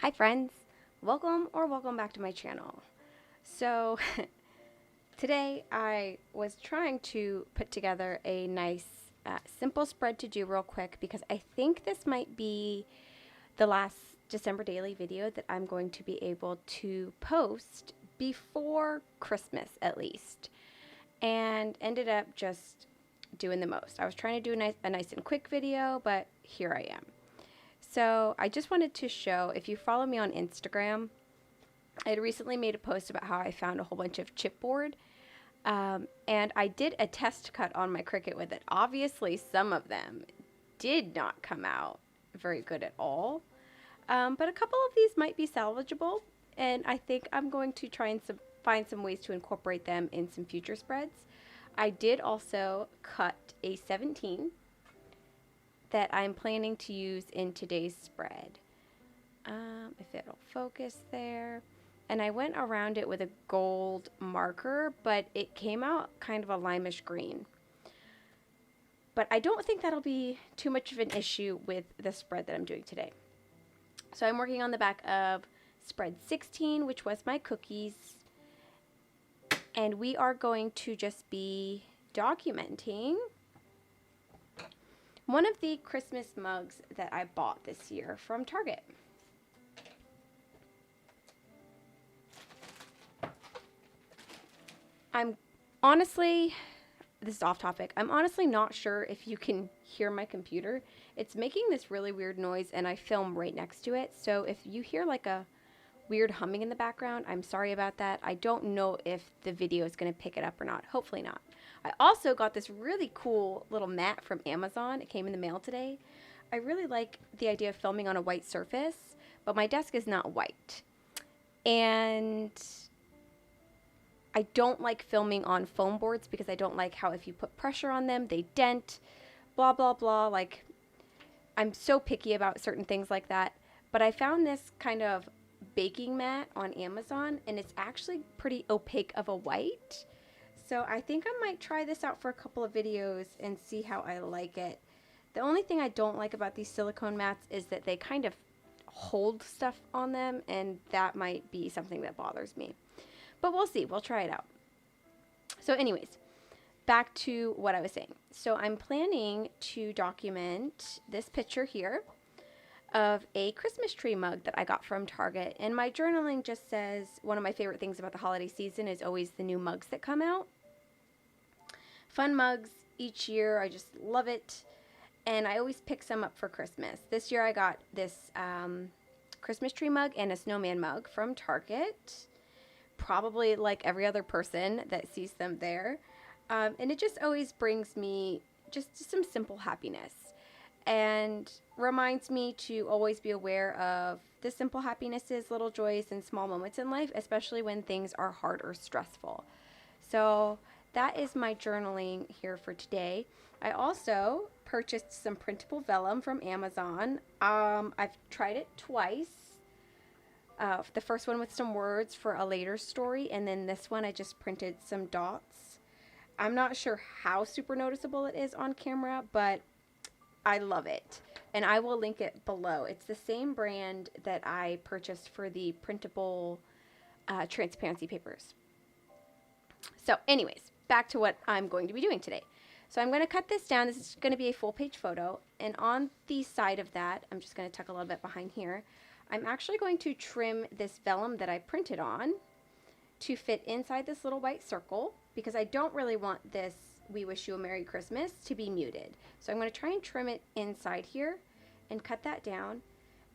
Hi friends, welcome back to my channel. So today I was trying to put together a nice simple spread to do real quick because I think this might be the last December daily video that I'm going to be able to post before Christmas at least, and ended up just doing the most. I was trying to do a nice and quick video, but here I am. So I just wanted to show, if you follow me on Instagram, I had recently made a post about how I found a whole bunch of chipboard, and I did a test cut on my Cricut with it. Obviously, some of them did not come out very good at all, but a couple of these might be salvageable, and I think I'm going to try and find some ways to incorporate them in some future spreads. I did also cut a 17 that I'm planning to use in today's spread. If it'll focus there. And I went around it with a gold marker, but it came out kind of a limeish green. But I don't think that'll be too much of an issue with the spread that I'm doing today. So I'm working on the back of spread 16, which was my cookies. And we are going to just be documenting one of the Christmas mugs that I bought this year from Target. I'm honestly, this is off topic, I'm honestly not sure if you can hear my computer. It's making this really weird noise and I film right next to it. So if you hear like a weird humming in the background, I'm sorry about that. I don't know if the video is going to pick it up or not. Hopefully not. I also got this really cool little mat from Amazon. It came in the mail today. I really like the idea of filming on a white surface, but my desk is not white. And I don't like filming on foam boards because I don't like how if you put pressure on them, they dent, blah, blah, blah. Like, I'm so picky about certain things like that. But I found this kind of baking mat on Amazon, and it's actually pretty opaque of a white. So I think I might try this out for a couple of videos and see how I like it. The only thing I don't like about these silicone mats is that they kind of hold stuff on them, and that might be something that bothers me. But we'll see. We'll try it out. So anyways, back to what I was saying. So I'm planning to document this picture here of a Christmas tree mug that I got from Target. And my journaling just says one of my favorite things about the holiday season is always the new mugs that come out. Fun mugs each year. I just love it. And I always pick some up for Christmas. This year I got this Christmas tree mug and a snowman mug from Target. Probably like every other person that sees them there. And it just always brings me just some simple happiness. And reminds me to always be aware of the simple happinesses, little joys, and small moments in life, especially when things are hard or stressful. So that is my journaling here for today. I also purchased some printable vellum from Amazon. I've tried it twice. The first one with some words for a later story, and then this one I just printed some dots. I'm not sure how super noticeable it is on camera, but I love it, and I will link it below. It's the same brand that I purchased for the printable transparency papers. So anyways, back to what I'm going to be doing today. So I'm going to cut this down. This is going to be a full page photo, and on the side of that, I'm just going to tuck a little bit behind here. I'm actually going to trim this vellum that I printed on to fit inside this little white circle because I don't really want this "We Wish You a Merry Christmas" to be muted. So I'm going to try and trim it inside here and cut that down.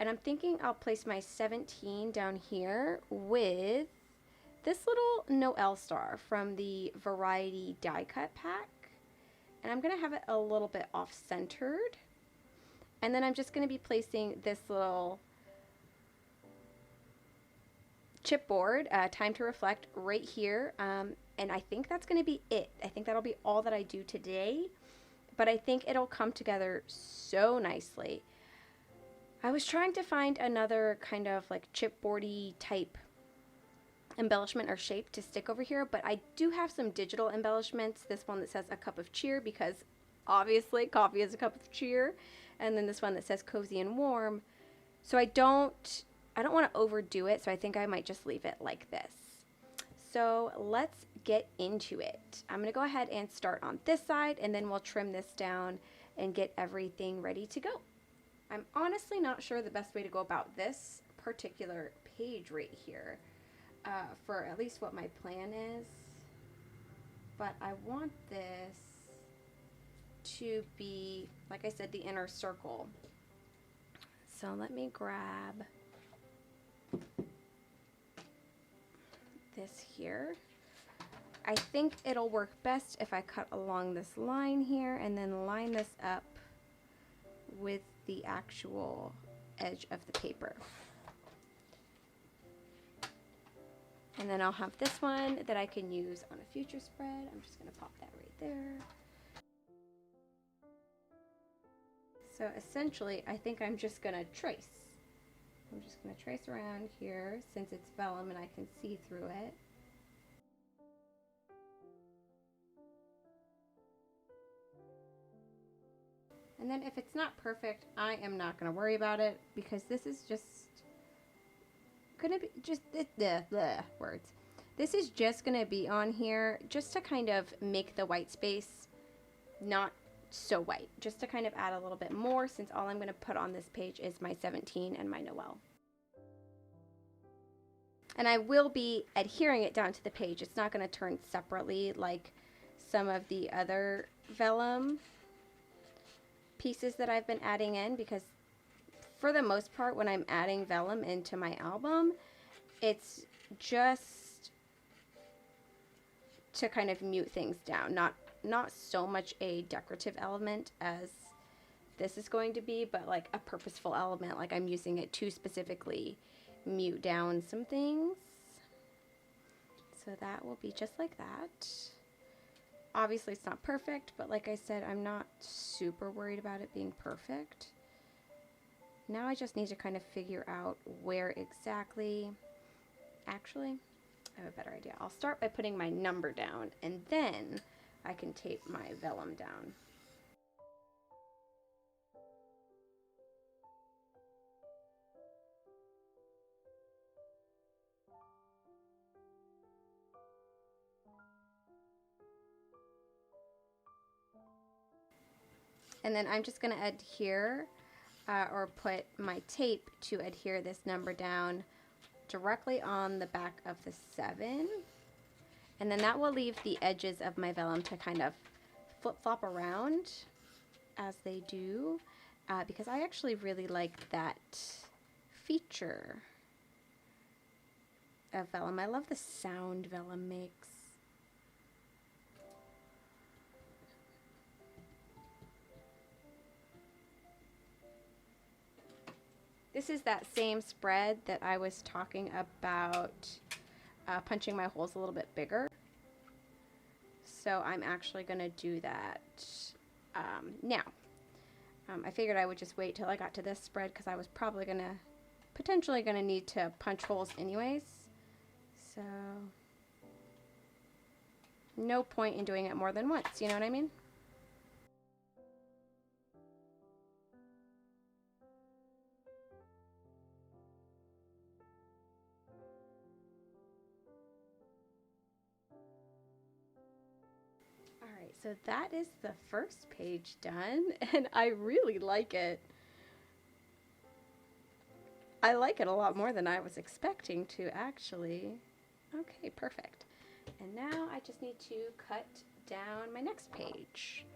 And I'm thinking I'll place my 17 down here with this little Noel star from the Variety die cut pack. And I'm going to have it a little bit off-centered. And then I'm just going to be placing this little chipboard, Time to Reflect, right here. And I think that's going to be it. I think that'll be all that I do today. But I think it'll come together so nicely. I was trying to find another kind of like chipboardy type embellishment or shape to stick over here, but I do have some digital embellishments. This one that says "A Cup of Cheer" because obviously coffee is a cup of cheer, and then this one that says "Cozy and Warm." So I don't I don't want to overdo it, so I think I might just leave it like this. So let's get into it. I'm going to go ahead and start on this side, and then we'll trim this down and get everything ready to go. I'm honestly not sure the best way to go about this particular page right here for at least what my plan is, but I want this to be, like I said, the inner circle. So let me grab this here. I think it'll work best if I cut along this line here and then line this up with the actual edge of the paper. And then I'll have this one that I can use on a future spread. I'm just going to pop that right there. So essentially, I think I'm just going to trace. I'm just going to trace around here since it's vellum and I can see through it. And then if it's not perfect, I am not going to worry about it because this is just going to be just the words. This is just going to be on here just to kind of make the white space not so white, just to kind of add a little bit more since all I'm going to put on this page is my 17 and my Noel. And I will be adhering it down to the page. It's not going to turn separately like some of the other vellum pieces that I've been adding in, because for the most part when I'm adding vellum into my album, it's just to kind of mute things down, not so much a decorative element as this is going to be, but like a purposeful element, like I'm using it to specifically mute down some things. So that will be just like that. Obviously it's not perfect, but like I said, I'm not super worried about it being perfect. Now I just need to kind of figure out where exactly. Actually, I have a better idea. I'll start by putting my number down, and then I can tape my vellum down. And then I'm just going to adhere or put my tape to adhere this number down directly on the back of the 7. And then that will leave the edges of my vellum to kind of flip-flop around as they do, because I actually really like that feature of vellum. I love the sound vellum makes. This is that same spread that I was talking about punching my holes a little bit bigger. So I'm actually going to do that now. I figured I would just wait till I got to this spread because I was probably potentially going to need to punch holes anyways. So no point in doing it more than once, you know what I mean? So that is the first page done, and I really like it. I like it a lot more than I was expecting to, actually. Okay, perfect. And now I just need to cut down my next page.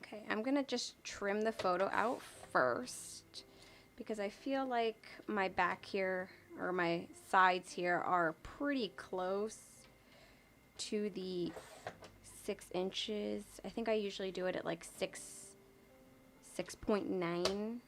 Okay, I'm gonna just trim the photo out first, because I feel like my back here, or my sides here, are pretty close to the 6 inches. I think I usually do it at like 6.9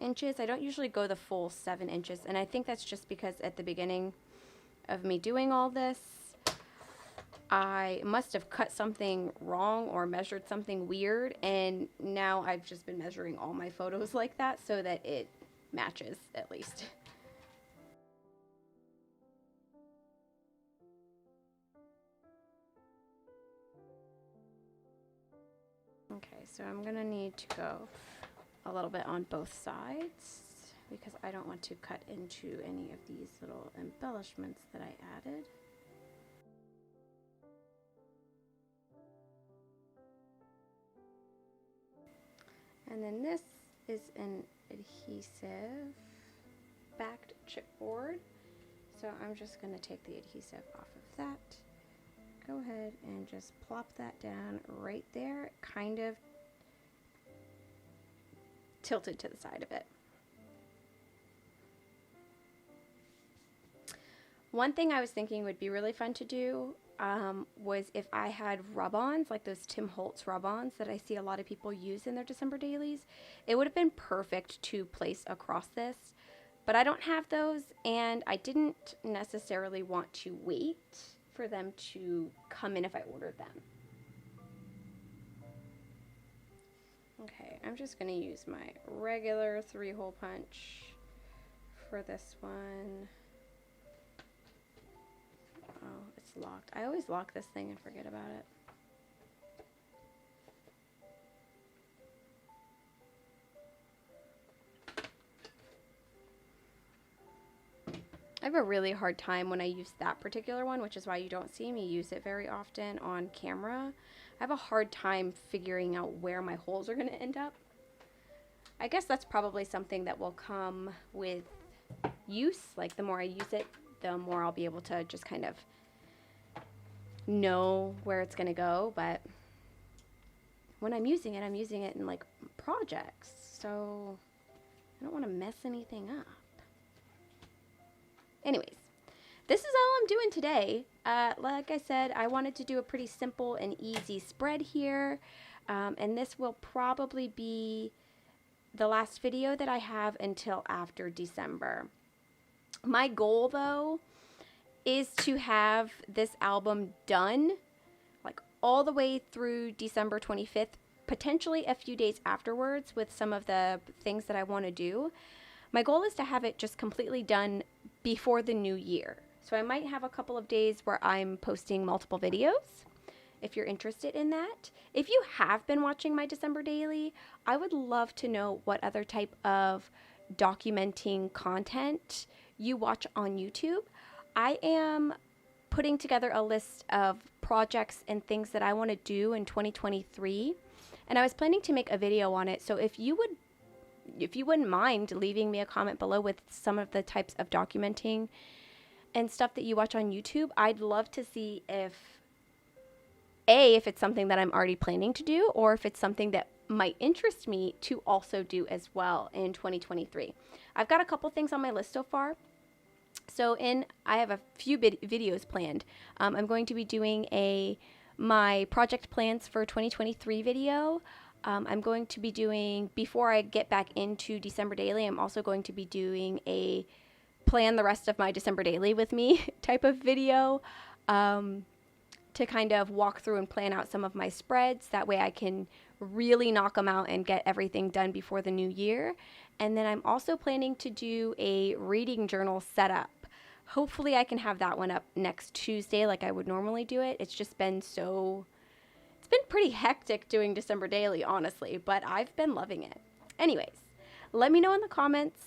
inches. I don't usually go the full 7 inches, and I think that's just because at the beginning of me doing all this, I must have cut something wrong or measured something weird, and now I've just been measuring all my photos like that so that it matches at least. Okay, so I'm going to need to go a little bit on both sides because I don't want to cut into any of these little embellishments that I added. And then this is an adhesive backed chipboard. So I'm just going to take the adhesive off of that. Go ahead and just plop that down right there, kind of tilted to the side of it. One thing I was thinking would be really fun to do was if I had rub-ons, like those Tim Holtz rub-ons that I see a lot of people use in their December dailies. It would have been perfect to place across this, but I don't have those, and I didn't necessarily want to wait for them to come in if I ordered them. Okay, I'm just going to use my regular 3-hole punch for this one. Oh, it's locked. I always lock this thing and forget about it. I have a really hard time when I use that particular one, which is why you don't see me use it very often on camera. I have a hard time figuring out where my holes are going to end up. I guess that's probably something that will come with use. Like the more I use it, the more I'll be able to just kind of know where it's going to go. But when I'm using it in like projects. So I don't want to mess anything up. Anyways, this is all I'm doing today. Like I said, I wanted to do a pretty simple and easy spread here. And this will probably be the last video that I have until after December. My goal, though, is to have this album done, like all the way through December 25th, potentially a few days afterwards with some of the things that I want to do. My goal is to have it just completely done before the new year. So I might have a couple of days where I'm posting multiple videos, if you're interested in that. If you have been watching my December daily, I would love to know what other type of documenting content you watch on YouTube. I am putting together a list of projects and things that I want to do in 2023, and I was planning to make a video on it. So if you wouldn't mind leaving me a comment below with some of the types of documenting and stuff that you watch on YouTube, I'd love to see if it's something that I'm already planning to do, or if it's something that might interest me to also do as well in 2023. I've got a couple things on my list so far. So I have a few videos planned. I'm going to be doing my project plans for 2023 video. I'm going to be doing, before I get back into December Daily, I'm also going to be doing a plan the rest of my December Daily with me type of video to kind of walk through and plan out some of my spreads. That way I can really knock them out and get everything done before the new year. And then I'm also planning to do a reading journal setup. Hopefully I can have that one up next Tuesday like I would normally do it. It's just been it's been pretty hectic doing December Daily, honestly, but I've been loving it. Anyways, let me know in the comments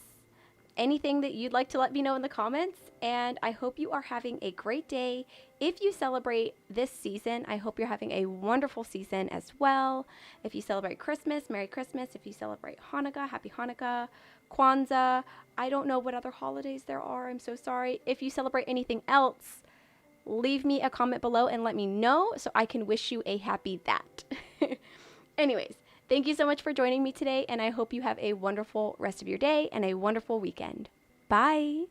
anything that you'd like to let me know in the comments, and I hope you are having a great day. If you celebrate this season, I hope you're having a wonderful season as well. If you celebrate Christmas, Merry Christmas. If you celebrate Hanukkah, Happy Hanukkah. Kwanzaa, I don't know what other holidays there are, I'm so sorry. If you celebrate anything else, leave me a comment below and let me know so I can wish you a happy that. Anyways, thank you so much for joining me today, and I hope you have a wonderful rest of your day and a wonderful weekend. Bye!